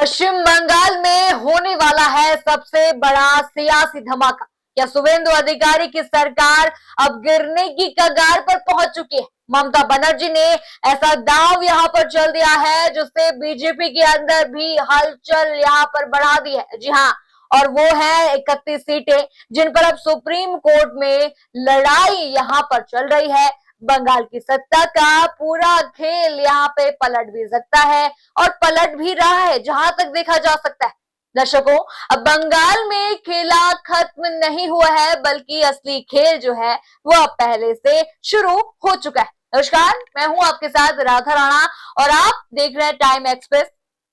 पश्चिम बंगाल में होने वाला है सबसे बड़ा सियासी धमाका। क्या शुवेंदु अधिकारी की सरकार अब गिरने की कगार पर पहुंच चुकी है? ममता बनर्जी ने ऐसा दांव यहां पर चल दिया है जिससे बीजेपी के अंदर भी हलचल यहां पर बढ़ा दी है। जी हाँ, और वो है 31 सीटें जिन पर अब सुप्रीम कोर्ट में लड़ाई यहां पर चल रही है। बंगाल की सत्ता का पूरा खेल यहाँ पे पलट भी सकता है और पलट भी रहा है जहां तक देखा जा सकता है। दर्शकों, अब बंगाल में खेला खत्म नहीं हुआ है बल्कि असली खेल जो है वो अब पहले से शुरू हो चुका है। नमस्कार, मैं हूं आपके साथ राधा राणा और आप देख रहे हैं टाइम एक्सप्रेस।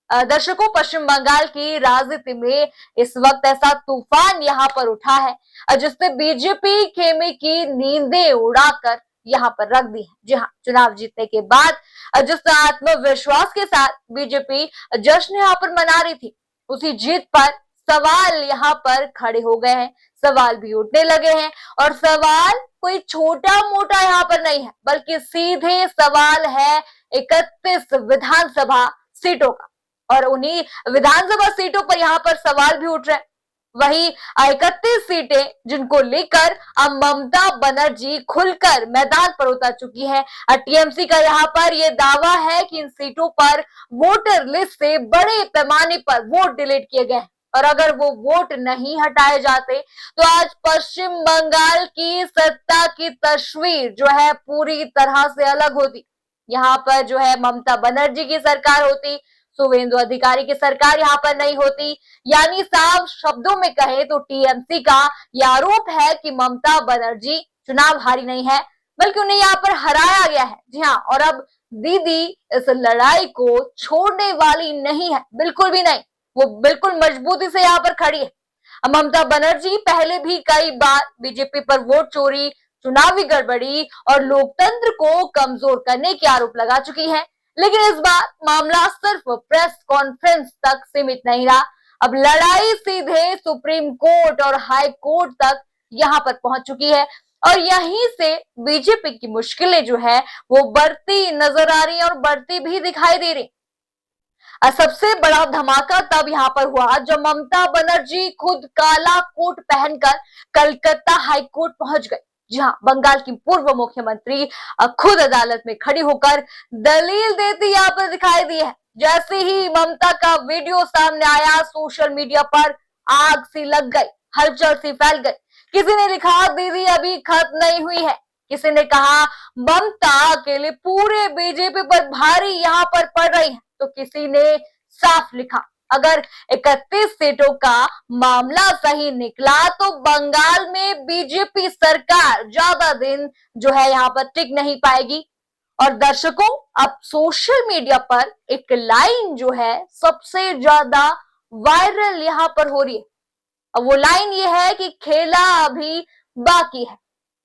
दर्शकों, पश्चिम बंगाल की राजनीति में इस वक्त ऐसा तूफान यहाँ पर उठा है जिसने बीजेपी खेमे की नींदें उड़ाकर यहाँ पर रख दी है। जी हाँ, चुनाव जीतने के बाद जिस आत्मविश्वास के साथ बीजेपी जश्न यहाँ पर मना रही थी, उसी जीत पर सवाल यहाँ पर खड़े हो गए हैं। सवाल भी उठने लगे हैं और सवाल कोई छोटा मोटा यहाँ पर नहीं है बल्कि सीधे सवाल है 31 विधानसभा सीटों का। और उन्हीं विधानसभा सीटों पर यहाँ पर सवाल भी उठ रहे हैं। वही 31 सीटें जिनको लेकर अब ममता बनर्जी खुलकर मैदान पर उतर चुकी है। टीएमसी का यहाँ पर यह दावा है कि इन सीटों पर वोटर लिस्ट से बड़े पैमाने पर वोट डिलीट किए गए और अगर वो वोट नहीं हटाए जाते तो आज पश्चिम बंगाल की सत्ता की तस्वीर जो है पूरी तरह से अलग होती। यहाँ पर जो है ममता बनर्जी की सरकार होती, शुवेंदु अधिकारी की सरकार यहाँ पर नहीं होती। यानी साफ शब्दों में कहे तो टीएमसी का यह आरोप है कि ममता बनर्जी चुनाव हारी नहीं है बल्कि उन्हें यहाँ पर हराया गया है। जी हाँ, और अब दीदी इस लड़ाई को छोड़ने वाली नहीं है, बिल्कुल भी नहीं। वो बिल्कुल मजबूती से यहाँ पर खड़ी है। ममता बनर्जी पहले भी कई बार बीजेपी पर वोट चोरी, चुनावी गड़बड़ी और लोकतंत्र को कमजोर करने के आरोप लगा चुकी है, लेकिन इस बार मामला सिर्फ प्रेस कॉन्फ्रेंस तक सीमित नहीं रहा। अब लड़ाई सीधे सुप्रीम कोर्ट और हाई कोर्ट तक यहाँ पर पहुंच चुकी है और यहीं से बीजेपी की मुश्किलें जो है वो बढ़ती नजर आ रही है और बढ़ती भी दिखाई दे रही। सबसे बड़ा धमाका तब यहाँ पर हुआ जब ममता बनर्जी खुद काला कोट पहनकर कलकत्ता हाई कोर्ट पहुंच गए। जी हाँ, बंगाल की पूर्व मुख्यमंत्री खुद अदालत में खड़ी होकर दलील देती यहाँ पर दिखाई दी है। जैसे ही ममता का वीडियो सामने आया, सोशल मीडिया पर आग सी लग गई, हलचल सी फैल गई। किसी ने लिखा दीदी अभी खत्म नहीं हुई है, किसी ने कहा ममता अकेले पूरे बीजेपी पर भारी यहाँ पर पड़ रही है, तो किसी ने साफ लिखा अगर 31 सीटों का मामला सही निकला तो बंगाल में बीजेपी सरकार ज्यादा दिन जो है यहाँ पर टिक नहीं पाएगी। और दर्शकों, अब सोशल मीडिया पर एक लाइन जो है सबसे ज्यादा वायरल यहाँ पर हो रही है। अब वो लाइन ये है कि खेला अभी बाकी है।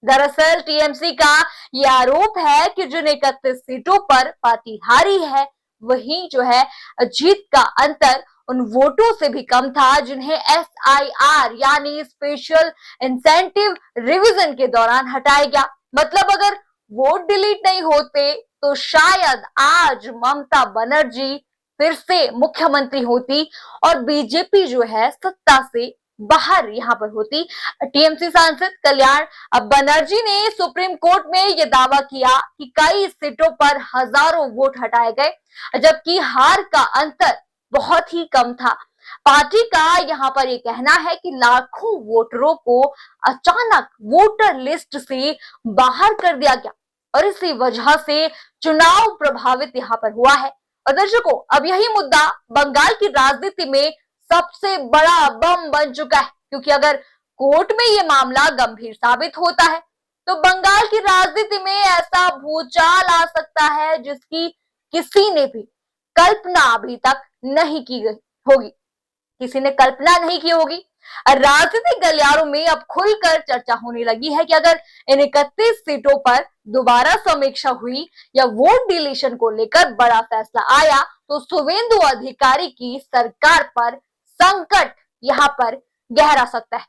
दरअसल टीएमसी का यह आरोप है कि जिन 31 सीटों पर पार्टी हारी है वही जो है जीत का अंतर उन वोटों से भी कम था जिन्हें एसआईआर यानी स्पेशल इंसेंटिव रिवीजन के दौरान हटाया गया। मतलब अगर वोट डिलीट नहीं होते तो शायद आज ममता बनर्जी फिर से मुख्यमंत्री होती और बीजेपी जो है सत्ता से बाहर यहाँ पर होती। टीएमसी सांसद कल्याण बनर्जी ने सुप्रीम कोर्ट में यह दावा किया कि कई सीटों पर हजारों वोट हटाए गए जबकि हार का अंतर बहुत ही कम था। पार्टी का यहाँ पर यह कहना है कि लाखों वोटरों को अचानक वोटर लिस्ट से बाहर कर दिया गया और इसी वजह से चुनाव प्रभावित यहाँ पर हुआ है। और दर्शकों, अब यही मुद्दा बंगाल की राजनीति में सबसे बड़ा बम बन चुका है, क्योंकि अगर कोर्ट में यह मामला गंभीर साबित होता है तो बंगाल की राजनीति में ऐसा भूचाल आ सकता है जिसकी किसी ने भी कल्पना अभी तक नहीं की गई होगी, किसी ने कल्पना नहीं की होगी। राजनीतिक गलियारों में अब खुलकर चर्चा होने लगी है कि अगर इन 31 सीटों पर दोबारा समीक्षा हुई या वोट डिलीशन को लेकर बड़ा फैसला आया तो शुवेंदु अधिकारी की सरकार पर संकट यहाँ पर गहरा सकता है।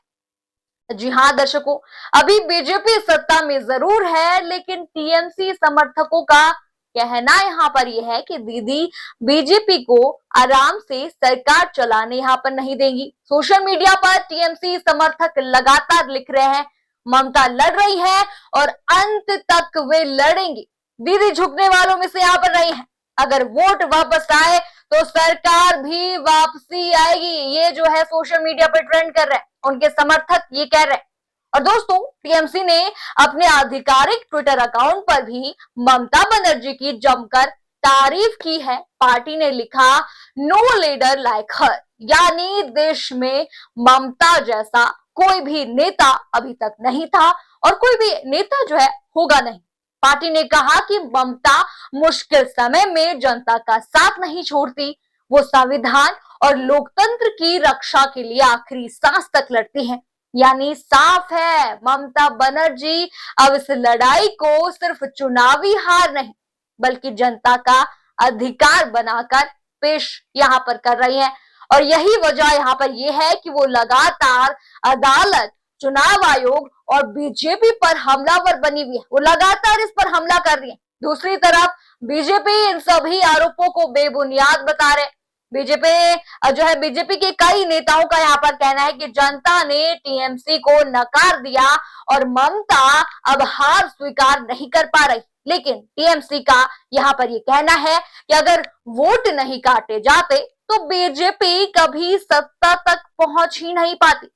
जी हाँ दर्शकों, अभी बीजेपी सत्ता में जरूर है लेकिन टीएमसी समर्थकों का कहना यहाँ पर यह है कि दीदी बीजेपी को आराम से सरकार चलाने यहाँ पर नहीं देंगी। सोशल मीडिया पर टीएमसी समर्थक लगातार लिख रहे हैं ममता लड़ रही है और अंत तक वे लड़ेंगी। दीदी झुकने वालों में से यहाँ पर नहीं है। अगर वोट वापस आए तो सरकार भी वापसी आएगी। ये जो है सोशल मीडिया पर ट्रेंड कर रहे हैं, उनके समर्थक ये कह रहे हैं। और दोस्तों, टीएमसी ने अपने आधिकारिक ट्विटर अकाउंट पर भी ममता बनर्जी की जमकर तारीफ की है। पार्टी ने लिखा, नो लीडर लाइक हर, यानी देश में ममता जैसा कोई भी नेता अभी तक नहीं था और कोई भी नेता जो है होगा नहीं। पार्टी ने कहा कि ममता मुश्किल समय में जनता का साथ नहीं छोड़ती, वो संविधान और लोकतंत्र की रक्षा के लिए आखिरी सांस तक लड़ती है। यानी साफ है, ममता बनर्जी अब इस लड़ाई को सिर्फ चुनावी हार नहीं बल्कि जनता का अधिकार बनाकर पेश यहाँ पर कर रही है। और यही वजह यहाँ पर यह है कि वो लगातार अदालत, चुनाव आयोग और बीजेपी पर हमलावर बनी हुई है। वो लगातार इस पर हमला कर रही है। दूसरी तरफ बीजेपी इन सभी आरोपों को बेबुनियाद बता रहे। बीजेपी के कई नेताओं का यहाँ पर कहना है कि जनता ने टीएमसी को नकार दिया और ममता अब हार स्वीकार नहीं कर पा रही। लेकिन टीएमसी का यहाँ पर ये कहना है कि अगर वोट नहीं काटे जाते तो बीजेपी कभी सत्ता तक पहुंच ही नहीं पाती।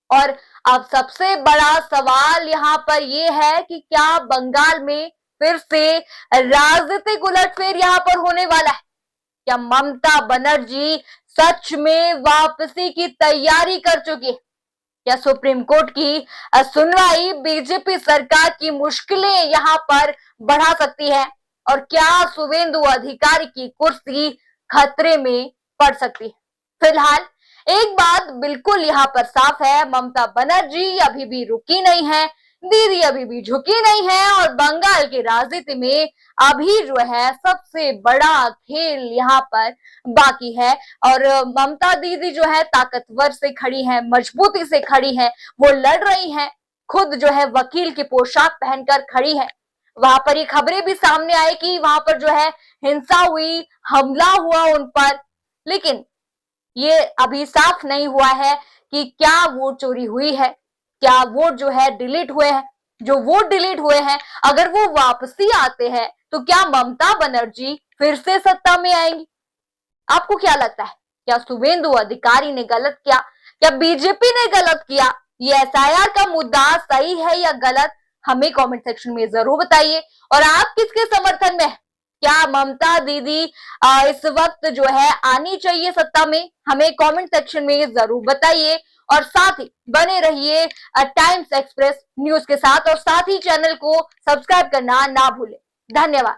और अब सबसे बड़ा सवाल यहाँ पर यह है कि क्या बंगाल में फिर से राजनीतिक उलटफेर यहाँ पर होने वाला है? क्या ममता बनर्जी सच में वापसी की तैयारी कर चुकी है? क्या सुप्रीम कोर्ट की सुनवाई बीजेपी सरकार की मुश्किलें यहाँ पर बढ़ा सकती है? और क्या शुवेंदु अधिकारी की कुर्सी खतरे में पड़ सकती है? फिलहाल एक बात बिल्कुल यहाँ पर साफ है, ममता बनर्जी अभी भी रुकी नहीं है, दीदी अभी भी झुकी नहीं है और बंगाल की राजनीति में अभी जो है सबसे बड़ा खेल यहाँ पर बाकी है। और ममता दीदी जो है ताकतवर से खड़ी है, मजबूती से खड़ी है, वो लड़ रही है, खुद जो है वकील की पोशाक पहनकर खड़ी है। वहां पर ये खबरें भी सामने आई कि वहां पर जो है हिंसा हुई, हमला हुआ उन पर, लेकिन ये अभी साफ नहीं हुआ है कि क्या वोट चोरी हुई है, क्या वोट जो है डिलीट हुए हैं। जो वोट डिलीट हुए हैं अगर वो वापसी आते हैं तो क्या ममता बनर्जी फिर से सत्ता में आएंगी? आपको क्या लगता है? क्या शुवेंदु अधिकारी ने गलत किया? क्या बीजेपी ने गलत किया? ये एसआईआर का मुद्दा सही है या गलत? हमें कमेंट सेक्शन में जरूर बताइए। और आप किसके समर्थन में हैं? क्या ममता दीदी इस वक्त जो है आनी चाहिए सत्ता में? हमें कमेंट सेक्शन में जरूर बताइए। और साथ ही बने रहिए टाइम्स एक्सप्रेस न्यूज के साथ और साथ ही चैनल को सब्सक्राइब करना ना भूलें। धन्यवाद।